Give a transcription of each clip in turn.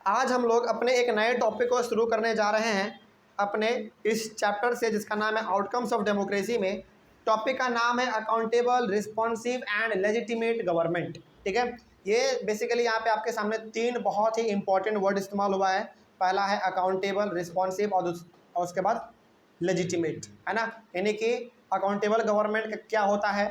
आज हम लोग अपने एक नए टॉपिक को शुरू करने जा रहे हैं अपने इस चैप्टर से, जिसका नाम है आउटकम्स ऑफ डेमोक्रेसी में। टॉपिक का नाम है accountable, responsive and legitimate government. ठीक है, ये बेसिकली यहाँ पे आपके सामने तीन बहुत ही इंपॉर्टेंट वर्ड इस्तेमाल हुआ है। पहला है अकाउंटेबल, रिस्पॉन्सिव और उसके बाद लेजिटिमेट, है ना। यानी कि अकाउंटेबल गवर्नमेंट क्या होता है,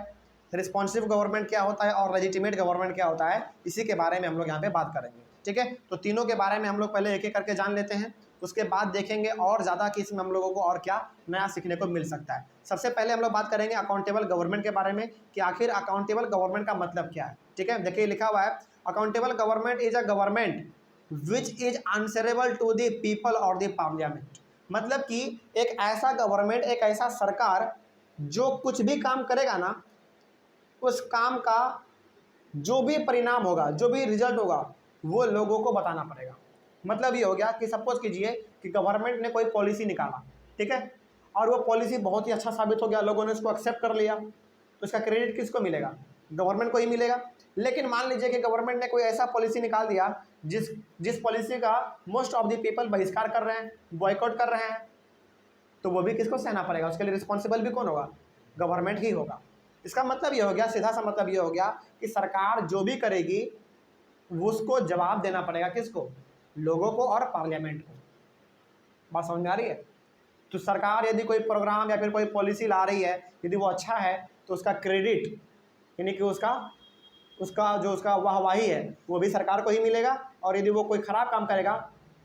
रिस्पॉन्सिव गवर्नमेंट क्या होता है और लेजिटिमेट गवर्नमेंट क्या होता है, इसी के बारे में हम लोग यहाँ पे बात करेंगे। ठीक है, तो तीनों के बारे में हम लोग पहले एक एक करके जान लेते हैं, उसके बाद देखेंगे और ज़्यादा कि इसमें हम लोगों को और क्या नया सीखने को मिल सकता है। सबसे पहले हम लोग बात करेंगे अकाउंटेबल गवर्नमेंट के बारे में कि आखिर अकाउंटेबल गवर्नमेंट का मतलब क्या है। ठीक है, देखिए लिखा हुआ है accountable government is a government which is answerable to the people और द पार्लियामेंट। मतलब कि एक ऐसा गवर्नमेंट, एक ऐसा सरकार जो कुछ भी काम करेगा ना, उस काम का जो भी परिणाम होगा, जो भी रिजल्ट होगा, वो लोगों को बताना पड़ेगा। मतलब ये हो गया कि सपोज कीजिए कि गवर्नमेंट ने कोई पॉलिसी निकाला, ठीक है, और वो पॉलिसी बहुत ही अच्छा साबित हो गया, लोगों ने उसको एक्सेप्ट कर लिया, तो इसका क्रेडिट किसको मिलेगा? गवर्नमेंट को ही मिलेगा। लेकिन मान लीजिए कि गवर्नमेंट ने कोई ऐसा पॉलिसी निकाल दिया जिस पॉलिसी का मोस्ट ऑफ द पीपल बहिष्कार कर रहे हैं, बॉयकॉट कर रहे हैं, तो वो भी किसको सहना पड़ेगा? उसके लिए रिस्पॉन्सिबल भी कौन होगा? गवर्नमेंट ही होगा। इसका मतलब ये हो गया, सीधा सा मतलब ये हो गया कि सरकार जो भी करेगी उसको जवाब देना पड़ेगा किसको? लोगों को और पार्लियामेंट को। बात समझ में आ रही है? तो सरकार यदि कोई प्रोग्राम या फिर कोई पॉलिसी ला रही है, यदि वो अच्छा है तो उसका क्रेडिट, यानी कि उसका वाहवाही है, वो भी सरकार को ही मिलेगा, और यदि वो कोई ख़राब काम करेगा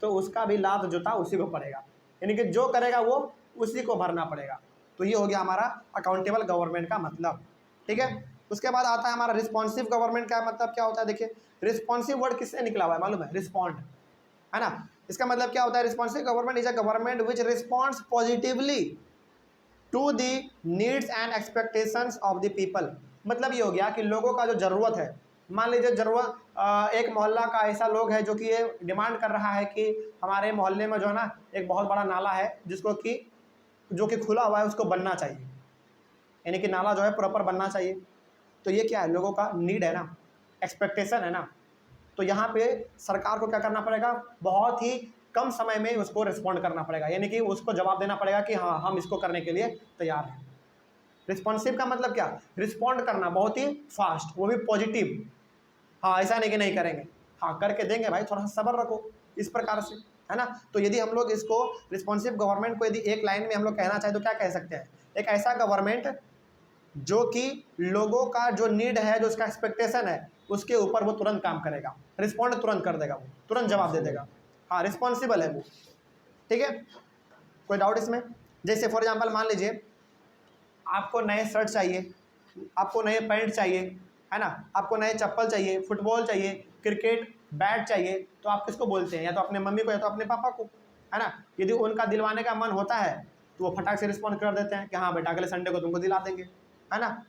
तो उसका भी लाभ जोता उसी को पड़ेगा, यानी कि जो करेगा वो उसी को भरना पड़ेगा। तो ये हो गया हमारा अकाउंटेबल गवर्नमेंट का मतलब। ठीक है, उसके बाद आता है हमारा रिस्पॉन्सिव गवर्नमेंट का मतलब क्या होता है। देखिए, रिस्पॉन्सिव वर्ड किससे निकला हुआ है मालूम है? रिस्पॉन्ड, है ना। इसका मतलब क्या होता है? Responsive government is a government which responds positively to the needs and expectations of the people. मतलब ये हो गया कि लोगों का जो ज़रूरत है, मान लीजिए ज़रूरत एक मोहल्ला का ऐसा लोग है जो कि ये डिमांड कर रहा है कि हमारे मोहल्ले में जो है ना एक बहुत बड़ा नाला है जो कि खुला हुआ है, उसको बनना चाहिए, यानी कि नाला जो है प्रॉपर बनना चाहिए। तो ये क्या है? लोगों का नीड है ना, एक्सपेक्टेशन है ना। तो यहाँ पे सरकार को क्या करना पड़ेगा? बहुत ही कम समय में उसको रिस्पॉन्ड करना पड़ेगा, यानी कि उसको जवाब देना पड़ेगा कि हाँ, हम इसको करने के लिए तैयार हैं। रिस्पॉन्सिव का मतलब क्या? रिस्पॉन्ड करना बहुत ही फास्ट, वो भी पॉजिटिव। हाँ, ऐसा नहीं कि नहीं करेंगे, हाँ करके देंगे भाई, थोड़ा सा सब्र रखो, इस प्रकार से, है ना। तो यदि हम लोग इसको रिस्पॉन्सिव गवर्नमेंट को यदि एक लाइन में हम लोग कहना चाहें तो क्या कह सकते हैं? एक ऐसा गवर्नमेंट जो कि लोगों का जो नीड है, जो उसका एक्सपेक्टेशन है, उसके ऊपर वो तुरंत काम करेगा, रिस्पॉन्ड तुरंत कर देगा, वो तुरंत जवाब दे देगा। हाँ, रिस्पॉन्सिबल है वो। ठीक है, कोई डाउट इसमें? जैसे फॉर एग्जांपल मान लीजिए आपको नए शर्ट चाहिए, आपको नए पैंट चाहिए, है ना, आपको नए चप्पल चाहिए, फुटबॉल चाहिए, क्रिकेट बैट चाहिए, तो आप किसको बोलते हैं? या तो अपने मम्मी को या तो अपने पापा को, है ना। यदि उनका दिलवाने का मन होता है तो वो फटाक से रिस्पॉन्ड कर देते हैं कि हाँ बेटा अगले संडे को तुमको दिला देंगे, है ना।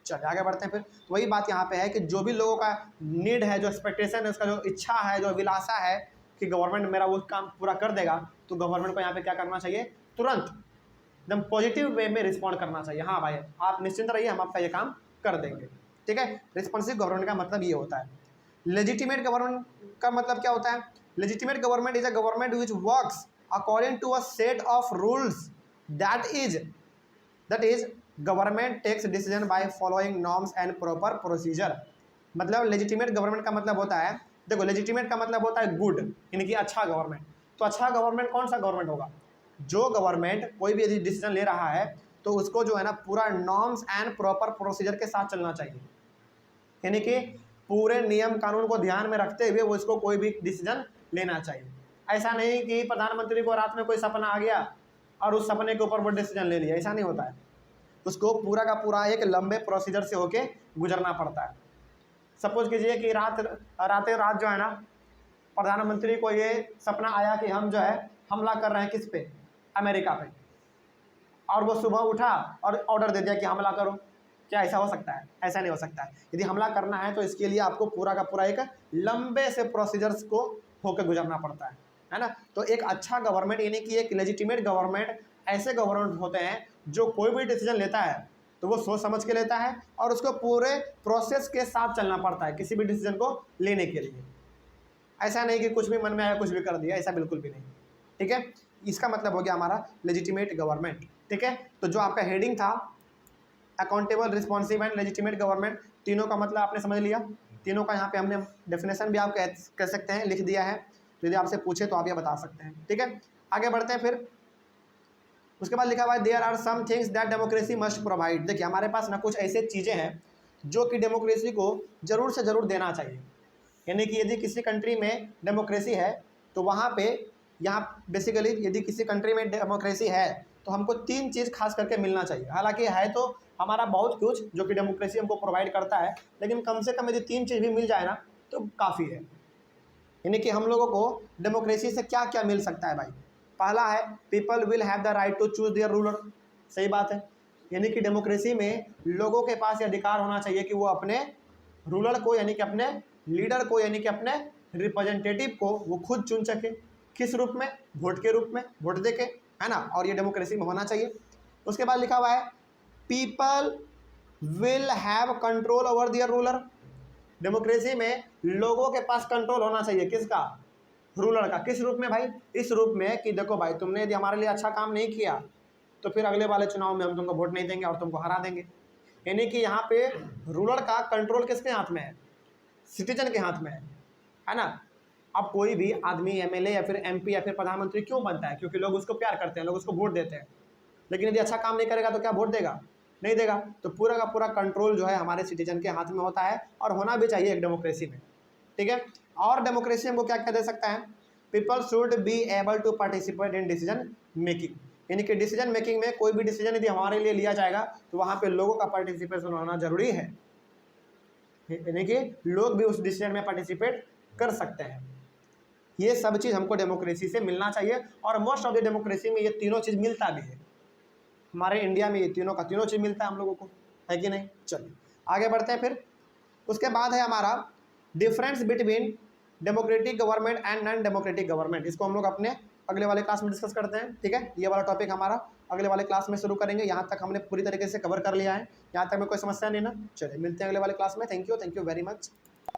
चलिए आगे बढ़ते हैं फिर। तो वही बात यहाँ पे है कि जो भी लोगों का नीड है, जो एक्सपेक्टेशन है, उसका जो इच्छा है, जो अभिलाषा है कि गवर्नमेंट मेरा वो काम पूरा कर देगा, तो गवर्नमेंट को यहाँ पे क्या करना चाहिए? तुरंत एकदम पॉजिटिव वे में रिस्पॉन्ड करना चाहिए। हाँ भाई, आप निश्चिंत रहिए, हम आपका ये काम कर देंगे। ठीक है, रिस्पॉन्सिव गवर्नमेंट का मतलब ये होता है। लेजिटिमेट गवर्नमेंट का मतलब क्या होता है? Legitimate government is a government which works according to a set of rules that is government takes decision by following norms and proper procedure. मतलब लेजिटिमेट गवर्नमेंट का मतलब होता है, देखो लेजिटिमेट का मतलब होता है गुड, यानी कि अच्छा गवर्नमेंट। तो अच्छा गवर्नमेंट कौन सा गवर्नमेंट होगा? जो गवर्नमेंट कोई भी यदि डिसीजन ले रहा है तो उसको जो है ना पूरा नॉर्म्स एंड प्रॉपर प्रोसीजर के साथ चलना चाहिए, यानी कि पूरे नियम कानून को ध्यान में रखते हुए वो इसको कोई भी डिसीजन लेना चाहिए। ऐसा नहीं कि प्रधानमंत्री को रात में कोई सपना आ गया और उस सपने के ऊपर वो डिसीजन ले लिया, ऐसा नहीं होता है। उसको पूरा का पूरा एक लंबे प्रोसीजर से होके गुजरना पड़ता है। सपोज कीजिए कि रात जो है ना प्रधानमंत्री को ये सपना आया कि हम जो है हमला कर रहे हैं किस पे? अमेरिका पे, और वो सुबह उठा और ऑर्डर दे दिया कि हमला करो। क्या ऐसा हो सकता है? ऐसा नहीं हो सकता है। यदि हमला करना है तो इसके लिए आपको पूरा का पूरा एक लंबे से प्रोसीजर्स को होकर गुजरना पड़ता है ना। तो एक अच्छा गवर्नमेंट, यानी कि एक लेजिटिमेट गवर्नमेंट, ऐसे गवर्नमेंट होते हैं जो कोई भी डिसीजन लेता है तो वो सोच समझ के लेता है और उसको पूरे प्रोसेस के साथ चलना पड़ता है किसी भी डिसीजन को लेने के लिए, ऐसा नहीं कि कुछ भी मन में आया कुछ भी कर दिया, ऐसा बिल्कुल भी नहीं। ठीक है, इसका मतलब हो गया हमारा लेजिटिमेट गवर्नमेंट। ठीक है, तो जो आपका हेडिंग था accountable, responsive and legitimate government, तीनों का मतलब आपने समझ लिया। तीनों का यहाँ पे हमने डेफिनेशन भी आप कह सकते हैं लिख दिया है, यदि आपसे पूछे तो आप ये बता सकते हैं। ठीक है, आगे बढ़ते हैं। फिर उसके बाद लिखा हुआ है there are some things that democracy must provide. देखिए हमारे पास ना कुछ ऐसे चीज़ें हैं जो कि डेमोक्रेसी को ज़रूर से ज़रूर देना चाहिए। यानी कि यदि किसी कंट्री में डेमोक्रेसी है तो वहाँ पे, यहाँ बेसिकली यदि किसी कंट्री में डेमोक्रेसी है तो हमको 3 चीज़ खास करके मिलना चाहिए। हालांकि है तो हमारा बहुत कुछ जो कि डेमोक्रेसी हमको प्रोवाइड करता है, लेकिन कम से कम यदि 3 चीज़ भी मिल जाए ना तो काफ़ी है। यानी कि हम लोगों को डेमोक्रेसी से क्या क्या मिल सकता है भाई। पहला है people will have the right to choose their ruler. सही बात है, यानी कि डेमोक्रेसी में लोगों के पास ये अधिकार होना चाहिए कि वो अपने रूलर को, यानी कि अपने लीडर को, यानी कि अपने रिप्रेजेंटेटिव को वो खुद चुन सके। किस रूप में? वोट के रूप में, वोट दे के, है ना। और ये डेमोक्रेसी में होना चाहिए। उसके बाद लिखा हुआ है people will have control over their ruler. Democracy में लोगों के पास कंट्रोल होना चाहिए, किसका? रूलर का। किस रूप में भाई? इस रूप में कि देखो भाई तुमने यदि हमारे लिए अच्छा काम नहीं किया तो फिर अगले वाले चुनाव में हम तुमको वोट नहीं देंगे और तुमको हरा देंगे। यानी कि यहाँ पे रूलर का कंट्रोल किसके हाथ में है? सिटीजन के हाथ में है ना। अब कोई भी आदमी एमएलए या फिर एमपी या फिर प्रधानमंत्री क्यों बनता है? क्योंकि लोग उसको प्यार करते हैं, लोग उसको वोट देते हैं। लेकिन यदि अच्छा काम नहीं करेगा तो क्या वोट देगा? नहीं देगा। तो पूरा का पूरा कंट्रोल जो है हमारे सिटीजन के हाथ में होता है, और होना भी चाहिए एक डेमोक्रेसी में। ठीक है, और डेमोक्रेसी हमको क्या क्या दे सकता है? People should be able to participate in decision making. यानी कि डिसीजन मेकिंग में कोई भी डिसीजन यदि हमारे लिए लिया जाएगा तो वहाँ पे लोगों का पार्टिसिपेशन होना जरूरी है, यानी कि लोग भी उस डिसीजन में पार्टिसिपेट कर सकते हैं। ये सब चीज़ हमको डेमोक्रेसी से मिलना चाहिए, और मोस्ट ऑफ द डेमोक्रेसी में ये तीनों चीज़ मिलता भी है। हमारे इंडिया में ये तीनों का तीनों चीज़ मिलता है हम लोगों को, है कि नहीं। चलिए आगे बढ़ते हैं। फिर उसके बाद है हमारा difference between democratic government and non democratic government. इसको हम लोग अपने अगले वाले क्लास में डिस्कस करते हैं। ठीक है, ये वाला टॉपिक हमारा अगले वाले क्लास में शुरू करेंगे। यहाँ तक हमने पूरी तरीके से कवर कर लिया है, यहाँ तक में कोई समस्या नहीं ना। चलिए मिलते हैं अगले वाले क्लास में। Thank you very much.